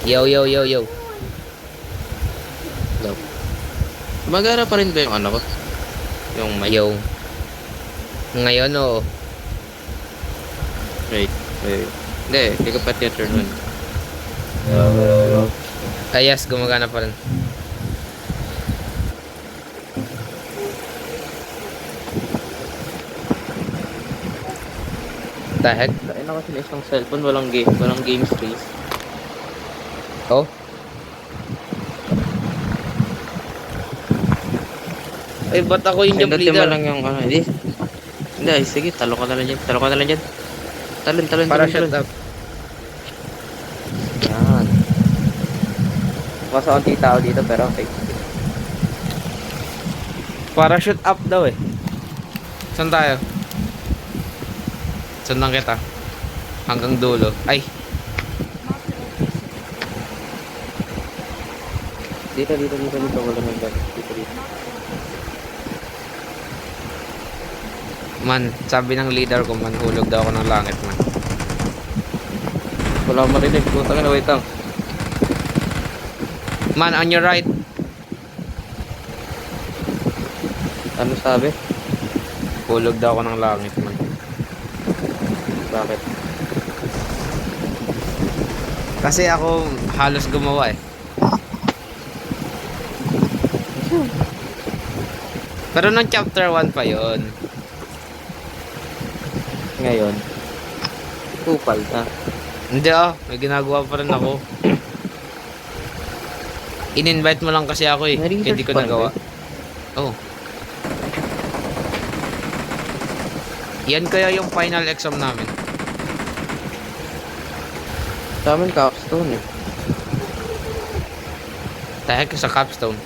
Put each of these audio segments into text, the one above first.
Yo, yo, yo, yo. Hello. Gumagana pa rin ba yung ano ko? Yung mic? Yo. Ngayon, oo. Wait. Hindi, hindi ko pa turn on. Ay, yes, gumagana pa rin. The heck? Dahil na kasi na isang cellphone, walang game space. Oh? Ay, ba't ako yung jump Pindutin mo leader? lang yung ano, hindi. Hindi, sige, talo ka na lang dyan. Talon. Para shut up. Yan. Mas onti tao dito, pero okay. Para shoot up daw eh. Saan tayo? Sundan kita. Hanggang dulo. Ay, Dito. Wala nang dyan. Dito. man, sabi ng leader ko man, hulog daw ako ng langit man. Wala akong marinig. Puta ka na, wait lang. Man, on your right. Ano sabi? Hulog daw ako ng langit man. Bakit? Kasi ako halos gumawa eh. Pero nung chapter 1 pa yon. Ngayon, kupal na. Hindi may ginagawa pa rin ako. In-invite mo lang kasi ako eh. Na-research Hindi ko pa nagawa. ba? Oh. Yan kaya yung final exam namin. Sa amin, capstone eh. Dahil sa capstone.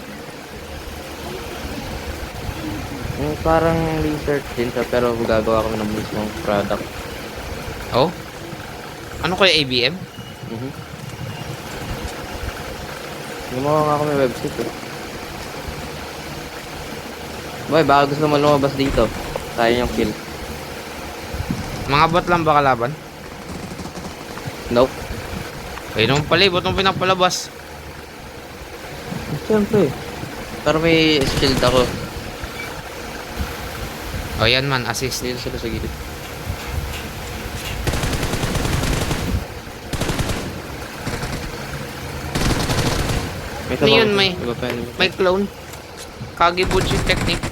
Parang research din siya, pero gagawa kami ng mismong product. Oh? Ano kaya ABM? Gumawa nga kami website eh. Boy, baka gusto mo lumabas dito. Tayo yung kill. Mga bot lang ba kalaban? Nope. Kaya naman pala eh, ba't nung pinapalabas? Siyempre. Pero may shield ako. O yan man, assist. Dito sila sa gilid. Ano yun, may Iba pa yun. may clone. Kagibuchi technique.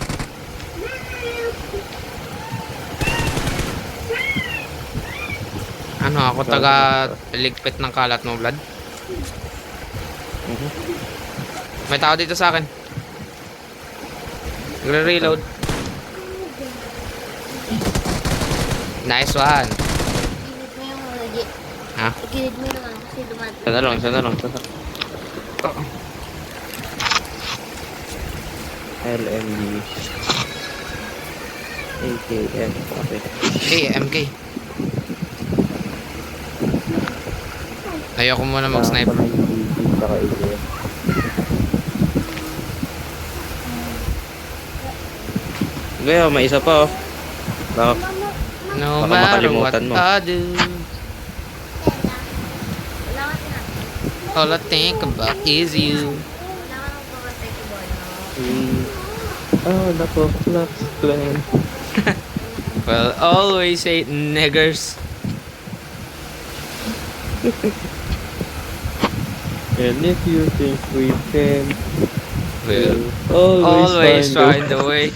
Ano, ako taga ligpit ng kalat mo, Vlad? May tao dito sa akin. Nagre-reload. Nice one. Gilid mo yung lagi. Ha? Gilid mo naman kasi dumadaan. Isa na lang. LMD. AKM. Okay. Hey, MK. Ayoko muna mag-sniper. Saka AKM. Ngayon, may isa pa oh. Baka No Baka matter what makalimutan mo. I do, Wala ka tinatay. all I think about is you. Wala ka magpapatay ko ba? Oh, nako, Flax Clan. Well, always hate niggers. And if you think we can, Well, we'll always find a way.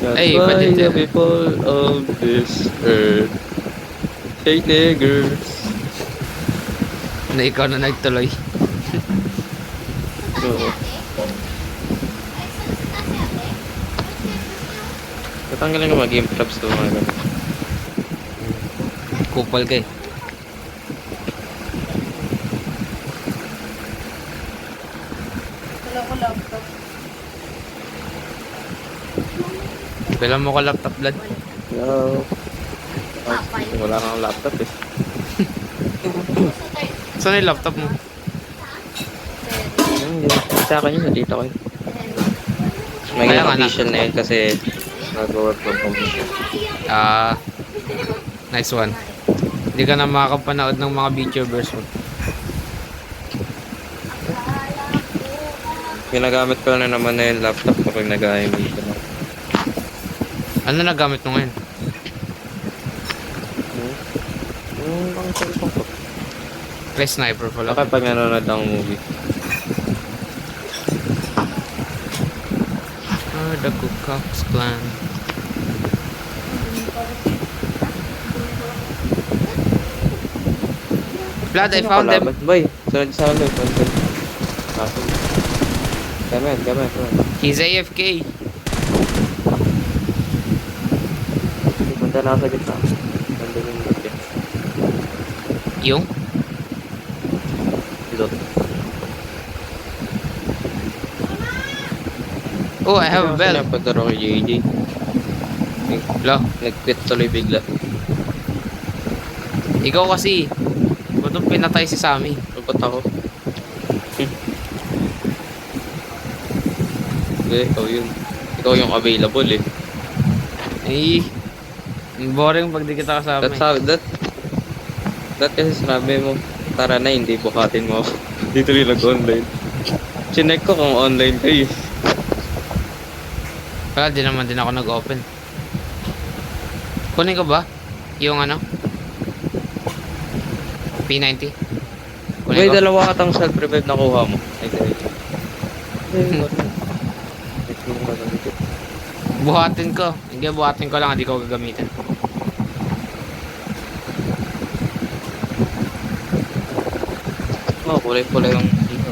That's Hey, why pwede the dyan. people of this earth hate niggers. Na ikaw na nagtuloy. Oo. Tatanggalin ko mag-game traps to mga ganun. Kupal kay. Wala ko laptop. Kailan mo ka laptop, Vlad? Hello. Papay. Wala kang laptop eh. Saan yung laptop mo? Sa akin yun, nandito ko yun. May Kaya nga na. official na yun kasi nag-work from home. Nice one. Hindi ka na makakapanood ng mga VTubers mo. Ginagamit ko na naman na yung laptop kapag nag-IMA ko na. Ano na gamit mo ngayon? Yung pang cellphone ko. Play sniper pala. Baka pag nanonood ng movie. The Ku Klux Klan. Vlad, I found them. Boy, sa ano? Come on. He's AFK. Punta na ako sa gitna. Nandun yung loot eh. Yung? Loot. Oh, I have a bell. Pagdaro kay JJ. Lo, Nag-quit tuloy bigla. ikaw kasi. Ba't pinatay si Sammy? Lupot ako. Hindi, ikaw yun. Ikaw yung available eh. Eh, boring pag di kita kasama. That kasi sinabi mo, tara na, hindi bukatin mo ako. Dito rin nag-online. Chinek ko kung online kayo. Kaya di naman din ako nag-open. Kunin ko ba? Yung ano? P90? Kunin May ko? dalawa katang self-revive na kuha mo. Ay, Buhatin ko. Hindi, buhatin ko lang. Hindi ko gagamitin. oh, kulay-kulay yung dito.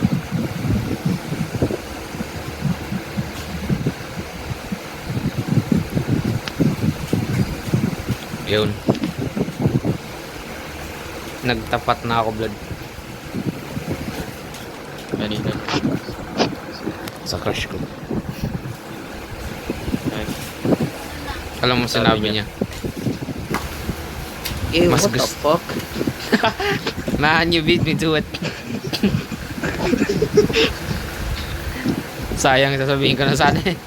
Yun. Nagtapat na ako, blood. Kanina. Sa crush ko. Ay. Alam mo sinabi niya. Mas What the gusto- fuck? Man, you beat me to it. Sayang, sasabihin ko na sana eh.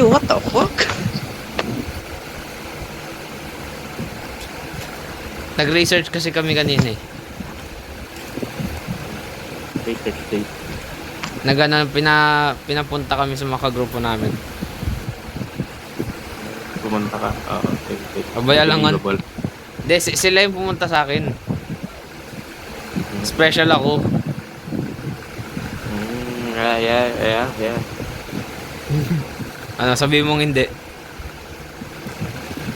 What the fuck? Nag-research kasi kami kanina eh. Research day. Pinapunta kami sa mga kagrupo namin. Pumunta ka. Okay. Abay, alangan. Available. Hindi, sila yung pumunta sa akin. Special ako. Yeah. Ano, sabi mong hindi.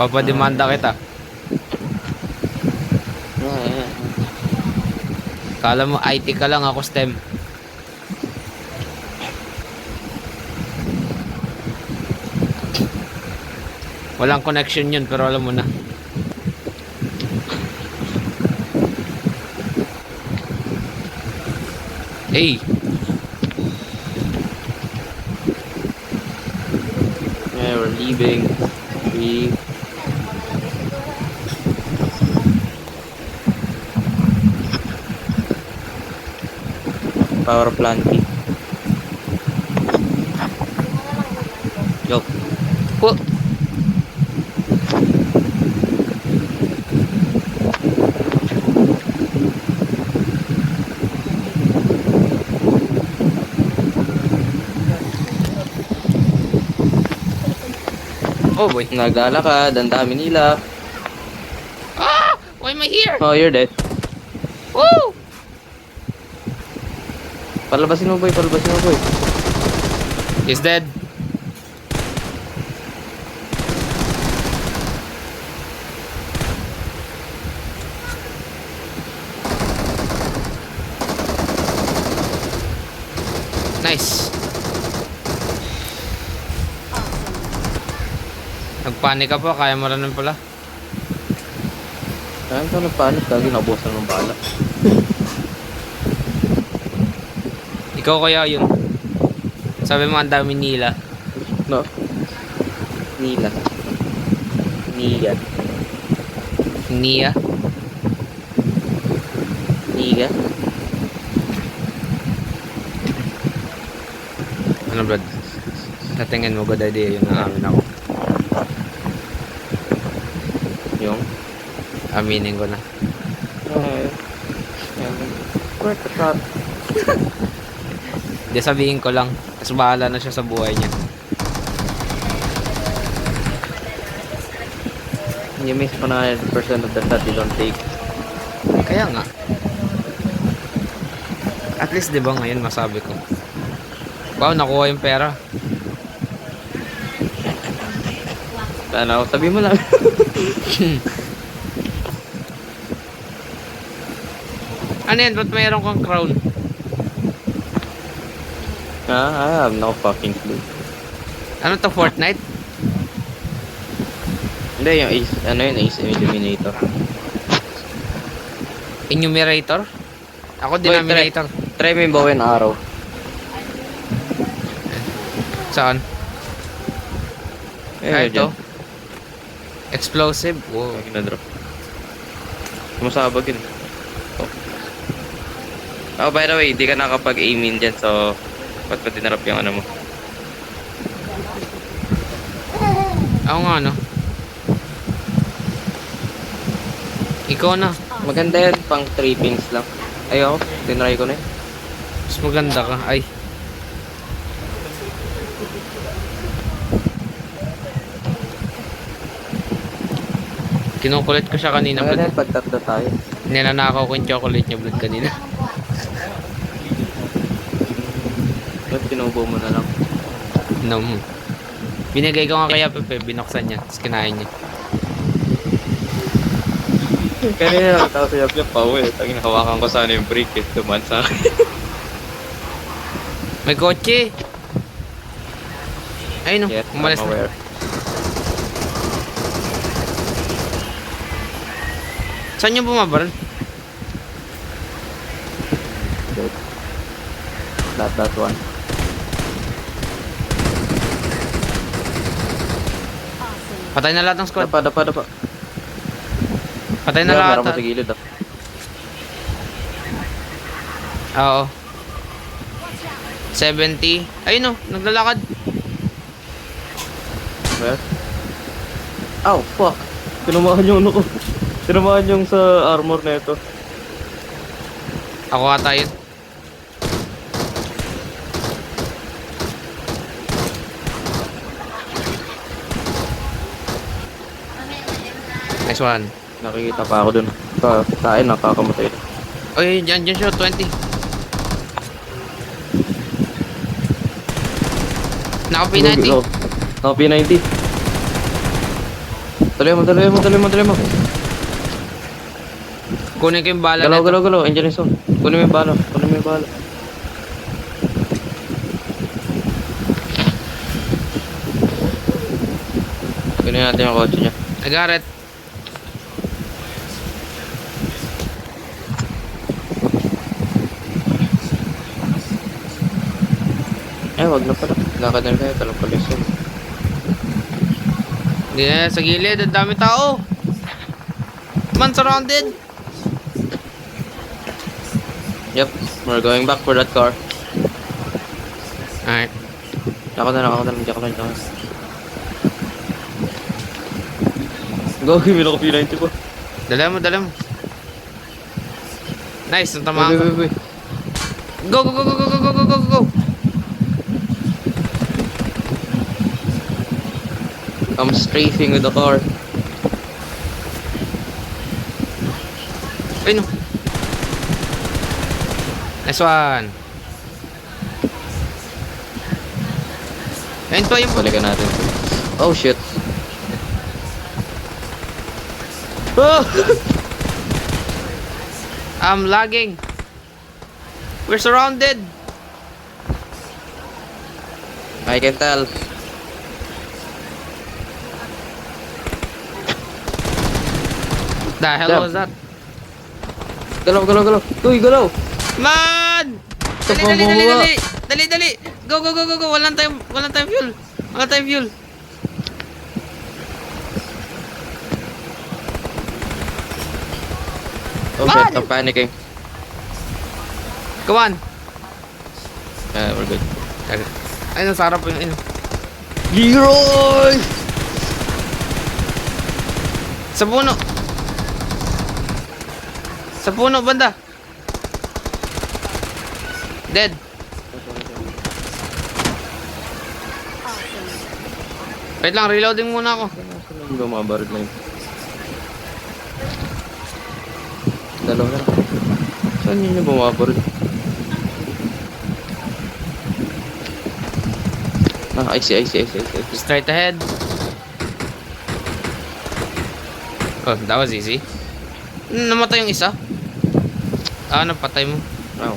Papademanda kita. Yeah. Kala mo IT ka lang, ako STEM. Walang connection yun, pero alam mo na. Hey! Yeah, we're leaving. We... Power plant. Yo. Oh! Oh boy. Naglalakad, ang dami nila. Ah! Why am I here? Oh, you're dead. Woo! Palabasin mo, boy. He's dead. Nice. Nagpanik ka pa, kaya mo rin pala. Saan ka nagpanik? Lagi nabusan ng bala. Ikaw kaya yun. Sabi mo ang dami nila. No? Nila. Niya. Nia. Niga. Ano Brad? Natingin mo good idea yun na amin ako. Yung? Aminin ko na. Worth the shot. Hindi, sabihin ko lang. Tapos bahala na siya sa buhay niya. You miss 100% of the shot you don't take. Kaya nga. At least, di ba, ngayon masabi ko. Wow, nakuha yung pera. Ano, sabi mo lang. Ano yan? Ba't mayroon kang crown? I have no fucking clue. Ano to, Fortnite? Hindi, yung ace, ano yun, ace eliminator. Enumerator? Ako, denominator. Try mo yung bow and arrow. Saan? Eh, ito. Explosive? Wow. Okay na drop. Sumasabag yun. Oh, by the way, di ka nakapag-aim-in dyan, so ba't ba dinarap yung ano mo? Ako nga, no? Ikaw na. Maganda yan, pang 3 pins lang. Ayoko, tinry ko na yun. Mas maganda ka. Ay. Kinukulit ko siya kanina, Maganda Blood. yan, pag tatlo tayo. Ninanakaw ko yung chocolate niya, Blood, kanina. Ba't tinubo mo na lang? No. Binigay ko nga kaya Pepe, binuksan niya, tapos kinain niya. Kanina nakatawa sa yap-yap pa uwi. Tangin, hawakan ko sana yung brake eh. Duman sa akin. May kotse! Ay no, Yes, umalis I'm na. aware. Saan yung bumabaril? Good. That one. Patay na lahat ng squad. Dapa. Patay na Meron lahat. mo sa gilid ah. Oo. 70. Ayun no, naglalakad. Where? Ow, fuck. Tinumahan yung ano ko. Tinumahan yung sa armor na ito. Ako ata yun. Nice one. Nakikita pa ako dun. Kain, nakakamatay na. Oy, dyan siya, 20. Naka P90. Naka P90. Tuloy mo. Kunin ko yung bala na ito. Galaw. Engine is on. Kunin mo yung bala. Kunin natin yung kotse niya. I got it. Wag na pala. Lakad na kayo. Talang pala yun. Hindi na, sa gilid. Ang dami tao. Man surrounded. Yep. We're going back for that car. Alright. Ako na lang. Diyan ka lang. Go, give me ako P90 po. Dala mo. Nice, natamaan ko. Wait. Go. I'm strafing with the car. Ay no. Nice one. Ayun pa yung... Balikan natin. Oh shit. Oh! I'm lagging. We're surrounded. I can tell. The hell Damn. was that? Galaw. Uy, galaw! Man! Dali. Go. Walang time fuel. Oh shit, I'm panicking. Come on. We're good. Ay, nasa harap yung ino. Leroy! Sa puno. Sa puno, banda. Dead. Wait lang, reloading muna ako. Saan yung mga baril na yun? Dalawa na lang. Saan yun yung bumabaril? I see. Straight ahead. Oh, that was easy. Namatay yung isa. Ah, napatay mo. Wow.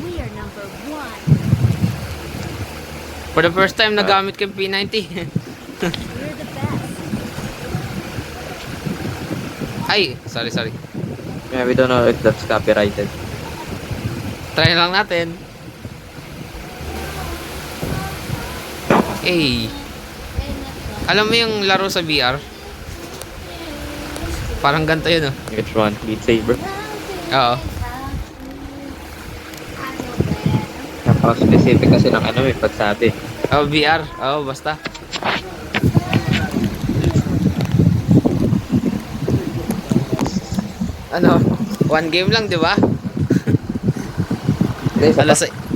We are number 1. For the first time, nagamit ko yung P90. We're the best. Ay, sorry. Yeah, we don't know if that's copyrighted. Try lang natin. Hey, Hey, next one. alam mo yung laro sa VR? Parang ganito yun, oh. Which one? Beat Saber? Oo. Napaka-specific kasi ng ano may pagsabi. Oh, VR. Oo, basta. Ano? One game lang, di ba?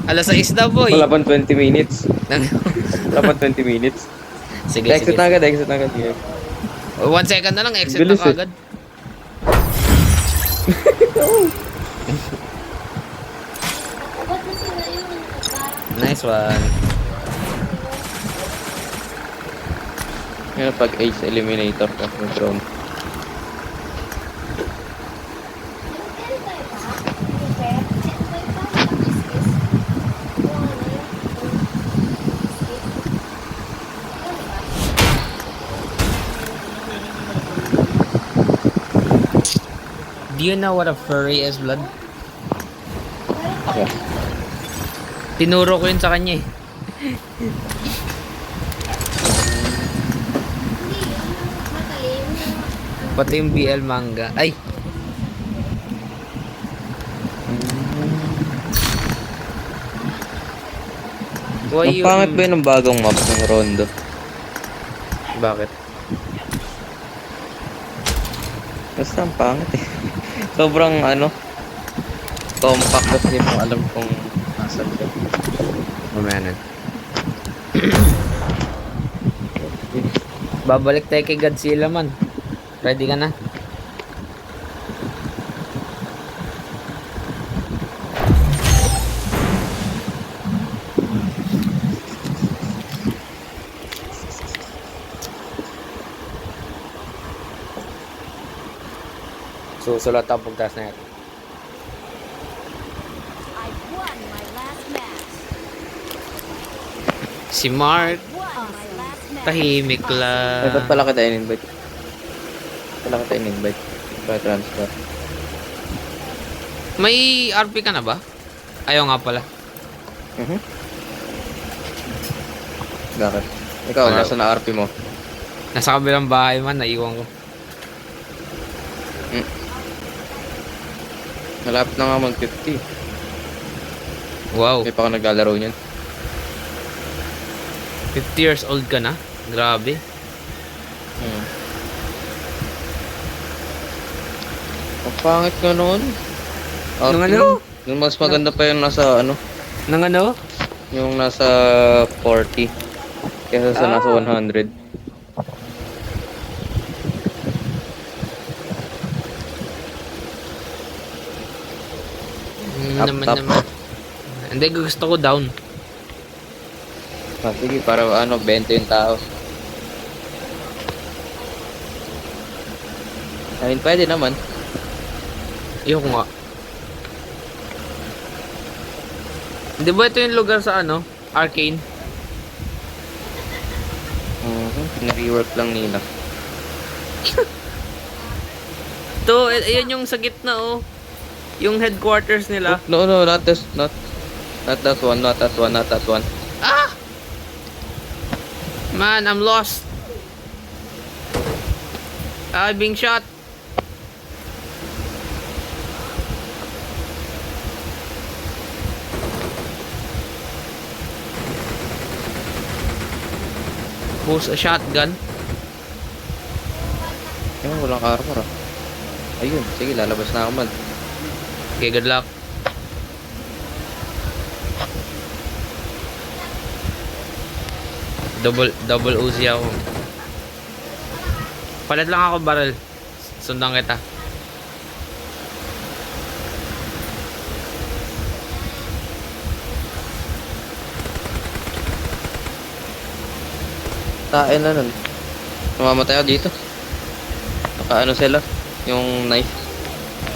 Alas 6 na, boy. Wala pang 20 minutes. Wala pang 20 minutes. Sige. Exit na agad. Yeah. 1 second na lang, exit Bilis, na kagad. Ba't na sila yun? Nice one. Yan pag ace eliminator ka ng drone. Do you know what a furry is, Blood? Yeah. Tinuro ko yun sa kanya eh. Pati yung BL manga. Ay! Why Ang you... pangit ba yun ng bagong map ng Rondo? Bakit? Basta ang pangit eh. Sobrang compact kasi hindi mo alam kung nasan siya. Mamaya na. Babalik tayo kay Godzilla man. Ready ka na? Susulat ang pagtas na yan. I won my last match. Si Mark, Won my last match. tahimik Ay, lang. ba't pala kita in-invite? Pala kita in-invite. Para transfer. May RP ka na ba? Ayaw nga pala. Bakit? Ikaw, Wala. nasa na RP mo? Nasa kabilang bahay man, naiwan ko. Malapit na nga mag-50. Wow, Hindi pa ako naglalaro niyan. 50 years old ka na? Grabe. Ang pangit nga noon. Nung ano? Yung mas maganda pa yung nasa Nang ano? yung nasa 40 kaysa sa nasa 100. Up, Naman top. naman. Hindi, gusto ko down. Ah, sige, para 20 yung tao. I mean, pwede naman. Ayoko nga. Hindi ba ito yung lugar sa Arcane? Pina-rework lang nila. To, ayan yung sa gitna oh. Yung headquarters nila. No, not that one. Ah! Man, I'm lost. I'm being shot. Who's a shotgun? Yung walang armor ah. Ayun, sige, lalabas na ako man. Okay, good luck. Double Uzi ako. Palit lang ako barrel. Sundan kita. Tain na nun. Namamatay ako dito. Nakaano sila. Yung knife.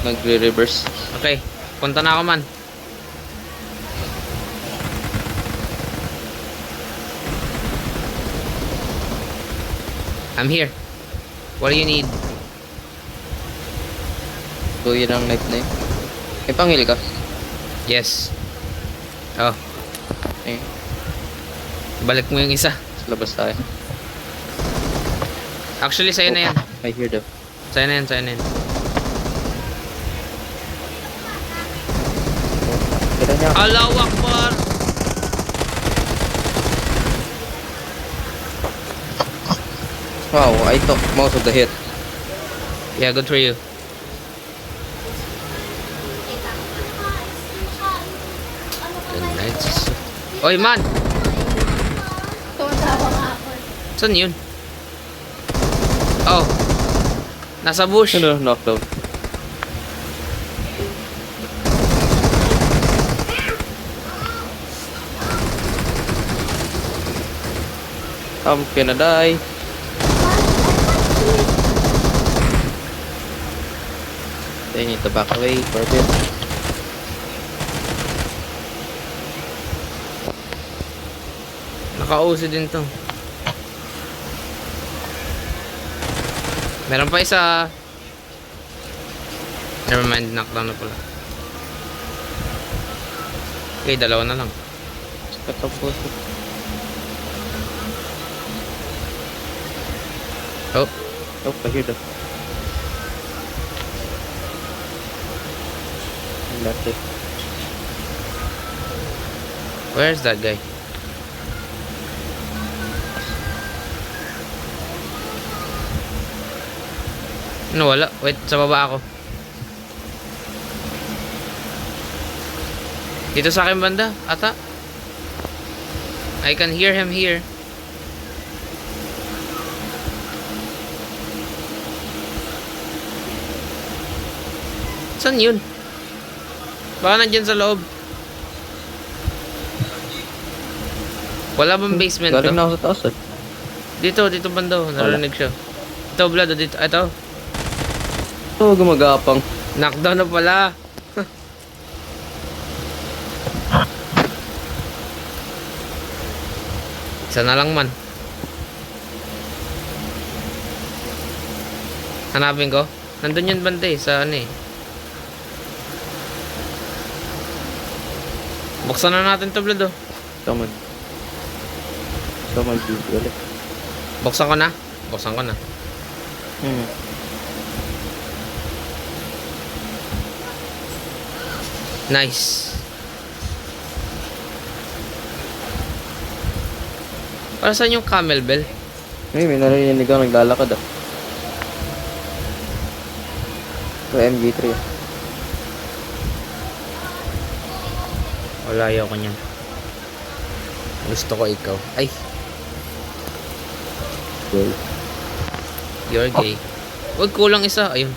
Nagre-reverse. Okay, punta na ako man. I'm here. What do you need? So yun ang knife na yun. May pangil ka? Yes. Oh, Eh, balik mo yung isa. sa labas tayo. Actually, sa'yo na yan. I hear the... Sa'yo na yan, sa'yo na yan. Tira niya. Allahu Akbar! Wow, I took most of the hit. Yeah, good for you. Nice. Oy, man! Tumatawa nga ako. Saan yun? Oh. Nasa bush. Ano, knocked out. I'm gonna die. They need to back away for a bit. Naka-OC din to. Meron pa isa. Never mind, knockdown na pala. Okay, dalawa na lang. Katapos. Oh, Oh, I hear that. Left it. where's that guy? Ano, wala. Wait, sa baba ako. Dito sa akin banda, ata. I can hear him here. Saan yun? Baka nandyan sa loob. Wala bang basement to? Galing na ako sa taas eh. Dito banda. Narinig siya. Ito, Vlad. Dito. Ito. Oh, gumagapang. Knockdown na pala. Isa na lang man. Hanapin ko. Nandun yun banda eh. Sa ano eh. Buksan na natin to, Vlad, oh. Come on. Come on, dude. Galing. Buksan ko na. Buksan ko na. Nice. Para saan yung camel bell? May narinig ako naglalakad ah. Sa MG3 ah. Wala, ayaw ko niyan. Gusto ko ikaw. Ay, Okay. you're gay. Huwag kulang isa. Ayun.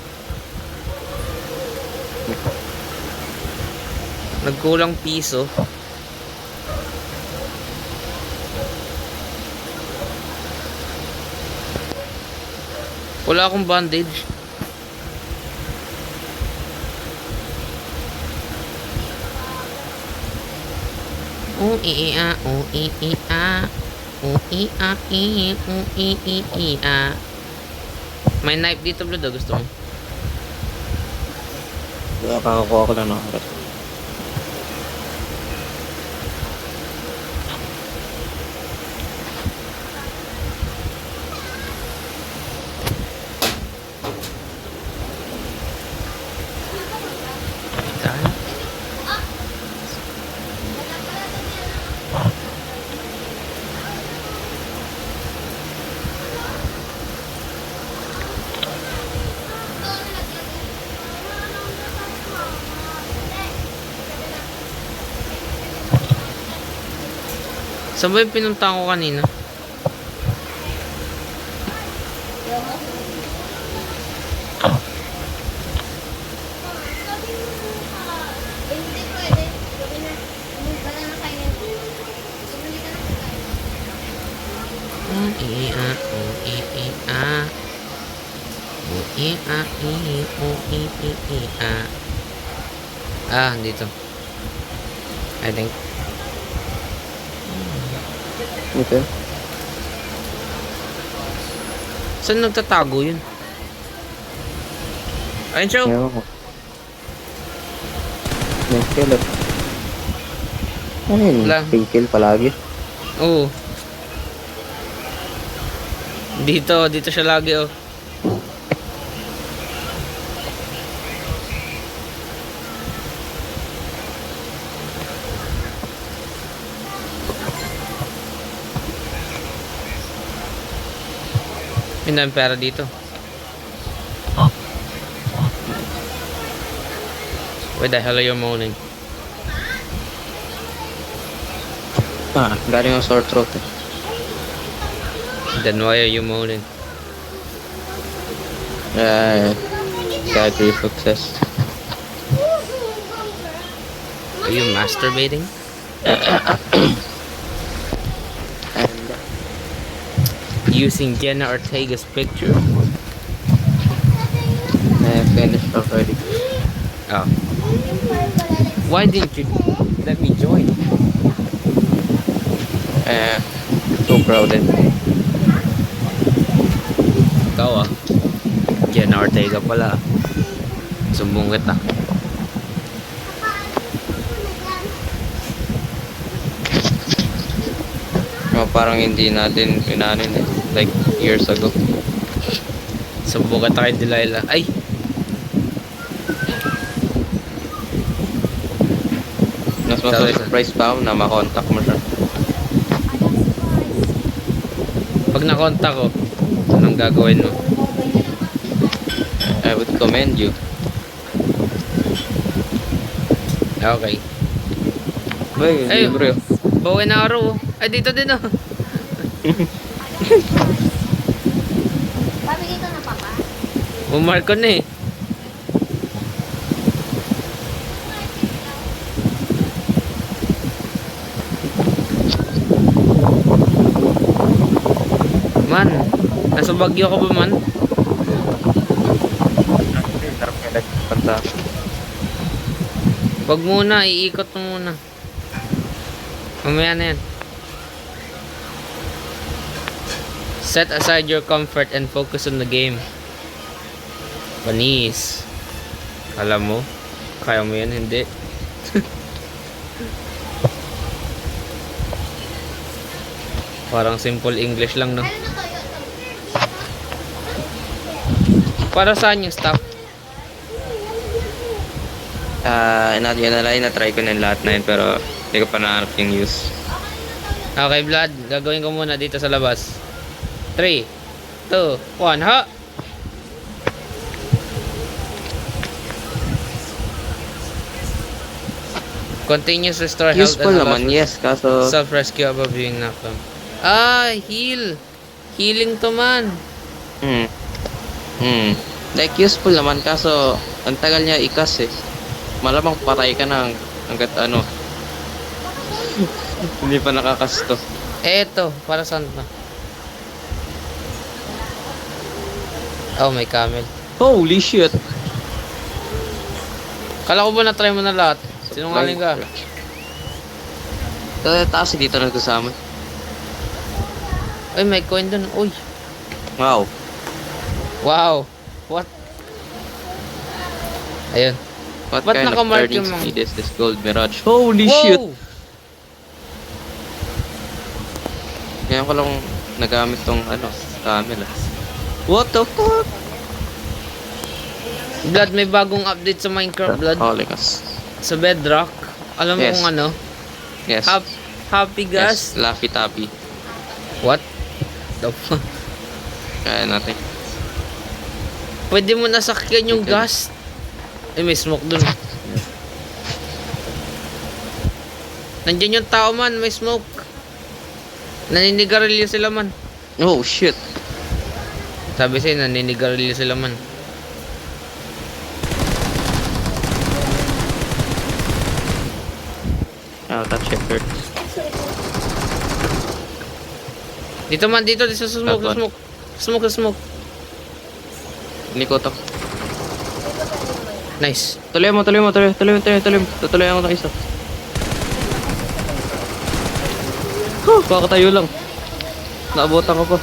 Nagkulang piso. Wala akong bandage. May knife dito, Blood. Gusto mo? Nakakakuha ko lang ng oras. Saan? Saan ba yung pinunta ko kanina? Hindi pwede. Gawin na. Wala na kainin. Hindi ka na kakain. Dito. I think. Okay. Saan nagtatago yun? Ayun siya. Ewan ko. May skeleton. Ano yun? Wala. Free kill palagi. Oo. Dito siya lagi oh. May daming pera dito. Why the hell are you moaning? Galing ang sore throat eh. Then why are you moaning? God success. Are you masturbating? And Using Jenna Ortega's picture? I finished already. Oh. Why didn't you let me join? So crowded. Ikaw ah. Jenna Ortega pala. Sumbong kita. Parang hindi natin pinanin eh. Like years ago. Sumbong kita kay Delilah. Ay! Mas Sorry, surprise pa ako na makontak mo siya. Pag nakontak ko, anong gagawin mo? I would commend you. Okay. Bay, Ay, libre. bawi na araw. Ay, dito din oh. Babigay ko na papa. Bumark ko na eh. Man, nasa Baguio ka ba man? Wag muna, iikot mo muna. Mamaya na yan. Set aside your comfort and focus on the game. Panis. Alam mo, kaya mo yan, hindi. Parang simple English lang, no? Para saan yung stuff? Yun na lang, na-try ko na yung lahat na yun, pero hindi ko pa nahanap yung use. Okay, Vlad, gagawin ko muna dito sa labas. 3, 2, 1, ha! Continuous restore health Useful and naman, yes, kaso self-rescue above being knocked down. Ah, heal! Healing to man. Like useful naman, kaso ang tagal niya ikas eh. Malamang patay ka na hanggat ano. Hindi pa nakakasto. Eto, para saan to? Oh, may camel. Holy shit! Kala ko ba na-try mo na lahat? Sinungaling ka. Taas dito na kasama. Ay, may coin dun. Uy. Wow. Wow. What? Ayun. What Ba't kind of nakamark turning yung mga- speed is this gold mirage? Holy shit! Wow! Ngayon ko lang nagamit tong ano, camel ah. What the fuck? Blood, may bagong update sa Minecraft, Blood. Calling us. Sa Bedrock. Alam mo Yes. kung ano? Yes. Happy Yes. gas? Laffy Taffy. What? The fuck? Kaya natin. Pwede mo nasakyan yung Okay. gas. Eh, may smoke dun. Nandiyan yung tao man, may smoke. Naninigarilyo sila man. Oh, shit. Sabi sa'yo, naninigarilyo sila man. Oh, that shit hurts. Dito man, dito sa smoke, sa That one. smoke. Smoke, sa smoke. Likot ako. Nice. Tuloy mo. Tutuloy ako ng isa. Kakatayo lang. Naabutan ko pa.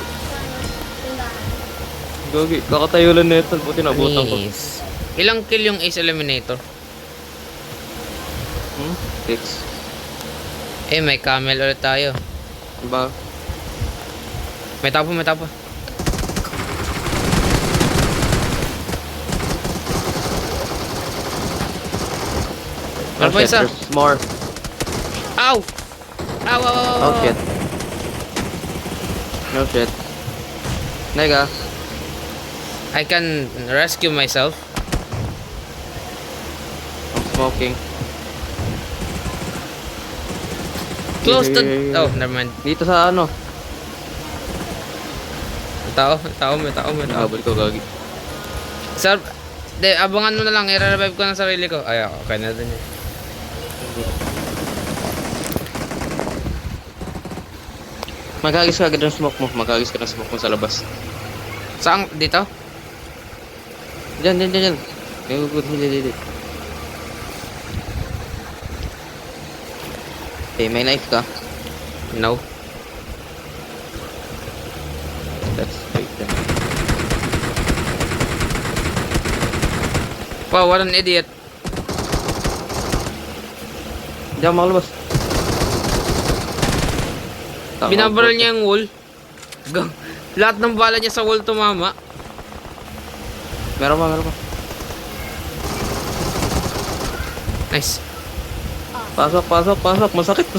Gogi, kakatayo lang na ito. Buti naabutan ko. Nice. Ilang kill yung Ace Eliminator? 6. May camel ulit tayo. Ba? May tapo. Ano pa isa? There's more. Ow! Ow! Oh shit. No shit. Nega. I can rescue myself. I'm smoking. Close to... Yeah. Oh, never mind. Dito sa ano? May tao. Nakabal ko gagi. Sir, abangan mo na lang. I-revive ko ng sarili ko. Ay, okay na din yun. Magagis ka agad ng smoke mo. Magagis ka ng smoke mo sa labas. Saan? Dito? Diyan. Hindi. Okay, may knife ka. No. That's right then. Wow, what an idiot. Diyan makalabas. Binabaril niya yung wall. Lahat ng bala niya sa wall tumama. Meron pa. Nice. Pasok. Masakit.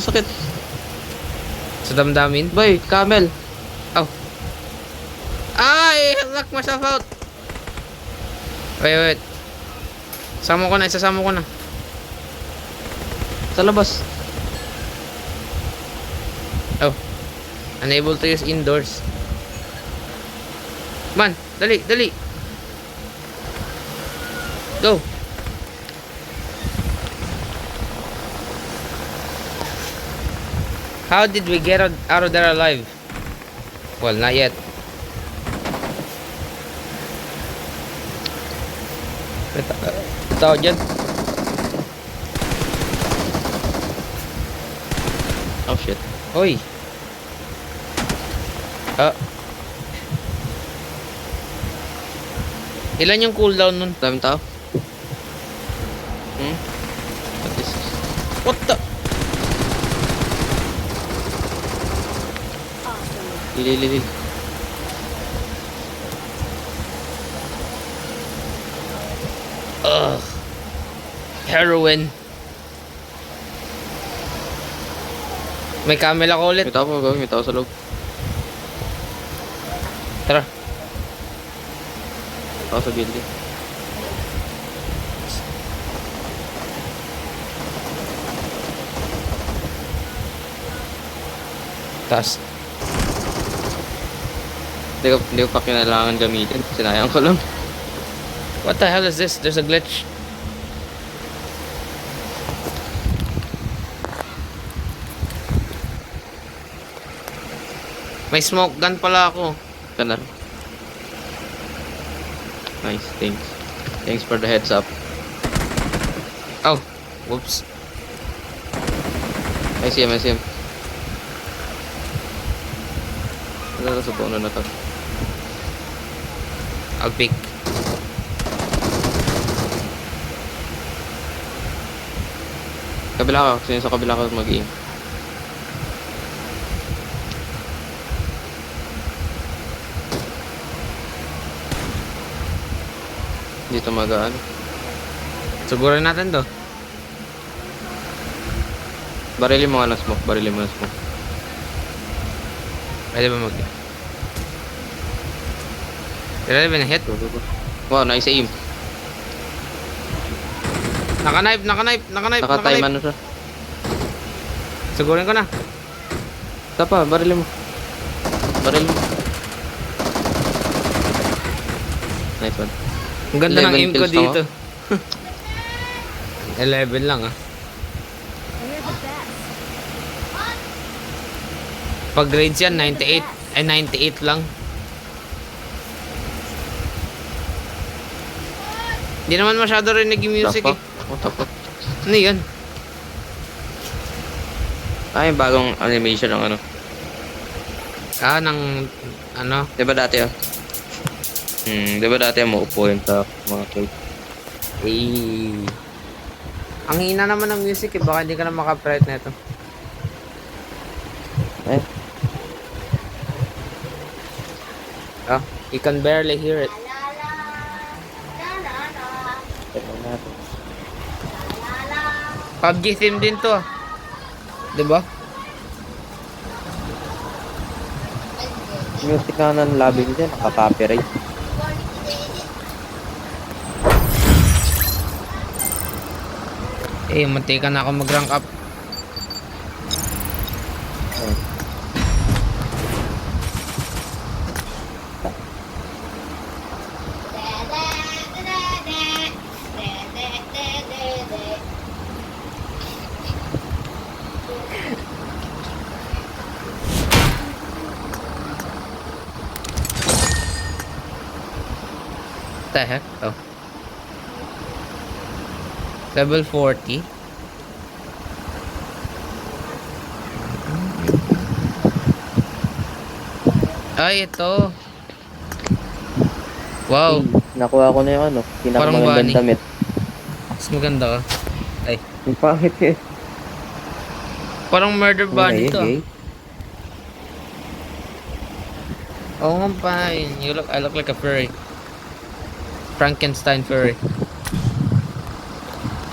Sa damdamin. Boy, camel. Oh. I locked myself out. Wait. Isasama ko na. Sa labas. Oh. Unable to use indoors. Man, dali. Go. How did we get out of there alive? Well, not yet. Tao dyan. Oh shit. Hoy. Ilan yung cooldown nun? Daming tao. What is this? What the? Lili. Ugh. Heroin. May camel ako ulit. May tao sa loob. Tara. Tao sa building. Taas. Hindi ko pa kinailangan gamitin. Sinayang ko lang. What the hell is this? There's a glitch. May smoke gun pala ako. Kanar. Nice, thanks. Thanks for the heads up. Oh, whoops. I see him. Ano sa puno na to? I'll pick. Kabila ka. Sino sa kabila ka mag-aim? Dito magaan. Sugurin natin to. Barilin mo nga ng smoke. Pwede ba mag... Did I even hit? Wow, nice aim. Naka-knife. Naka-time ano siya. Sugurin ko na. Tapa, barilin mo. Barilin mo. Nice one. Ang ganda ng 11 aim ko kills na dito. 11 lang ah. Pag grades yan, 98. Ay, 98 lang. Hindi naman masyado rinig yung music Tapa. eh. Oh, tapa. Ano yan? Ay, bagong animation ng ano. Ah, ng ano? Di ba dati di ba dati maupo yun sa mga kill? Eh. Ang hina naman ng music eh. Baka hindi ka na makaprite na ito. Eh, Ah, you can barely hear it. tignan natin. PUBG theme din to ah. Diba? Music na ng labing dyan, nakaka-copyright. Eh, mantika na ako mag-rank up. The heck? Oh. Level 40. Ay, ito. Wow. Nakuha ko na yung ano, Parang pinakamagandang bunny. damit. Mas maganda ka. Ay. Yung pangit eh. Parang murder bunny Gay, to. ah. gay. Oo nga pa. I look like a furry. Frankenstein furry.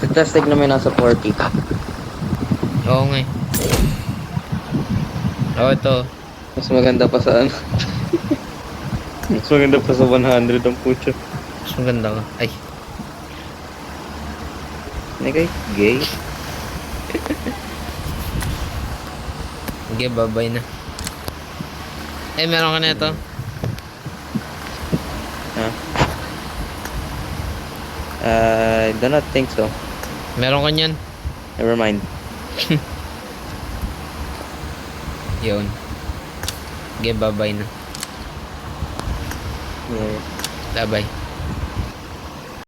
Tapos tignan mo yung nasa 40. Oo nga eh. Oh, ito. Mas maganda pa sa ano. Mas maganda pa sa 100 ang pucho. Mas maganda ka. Ay. Ano kay? Gay? Okay, bye-bye na. Eh, meron ka na ito. Ha? I do not think so. Meron ka niyan. Never mind. Yun. Okay, bye-bye na. Yeah. Bye-bye.